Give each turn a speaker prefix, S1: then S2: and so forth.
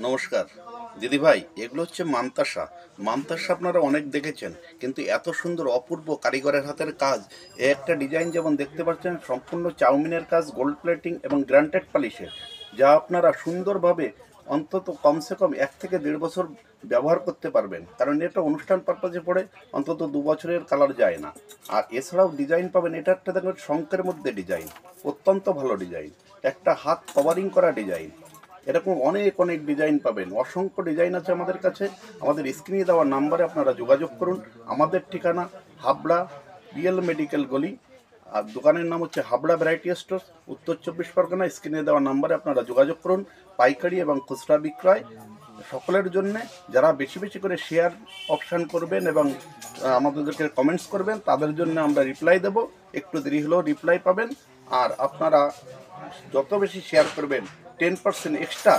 S1: নমস্কার দিদি ভাই, এগুলো হচ্ছে মান্তাসা। মান্তাসা আপনারা অনেক দেখেছেন, কিন্তু এত সুন্দর অপূর্ব কারিগরের হাতের কাজ। এ একটা ডিজাইন যেমন দেখতে পাচ্ছেন, সম্পূর্ণ চাউমিনের কাজ, গোল্ড প্লেটিং এবং গ্রান্টেড পলিশের, যা আপনারা সুন্দরভাবে অন্তত কমসে কম 1 থেকে 1.5 বছর ব্যবহার করতে পারবেন, কারণ এটা অনুষ্ঠান পারপাজে পড়ে অন্তত 2 বছরের কালার যায় না। আর এছাড়াও ডিজাইন পাবেন, এটা একটা দেখবেন শঙ্কের মধ্যে ডিজাইন, অত্যন্ত ভালো ডিজাইন, একটা হাত কভারিং করা ডিজাইন। এরকম অনেক অনেক ডিজাইন পাবেন, অসংখ্য ডিজাইন আছে আমাদের কাছে। আমাদের স্ক্রিনে দেওয়া নাম্বারে আপনারা যোগাযোগ করুন। আমাদের ঠিকানা হাবড়া বিএল মেডিকেল গলি, আর দোকানের নাম হচ্ছে হাবড়া ভ্যারাইটি স্টোর, উত্তর 24 পরগনা। স্ক্রিনে দেওয়া নাম্বারে আপনারা যোগাযোগ করুন। পাইকারি এবং খুচরা বিক্রয় সকলের জন্য। যারা বেশি বেশি করে শেয়ার অপশান করবেন এবং আমাদেরকে কমেন্টস করবেন, তাদের জন্য আমরা রিপ্লাই দেব। একটু দেরি হলেও রিপ্লাই পাবেন। আর আপনারা যত বেশি শেয়ার করবেন, 10% এক্সট্রা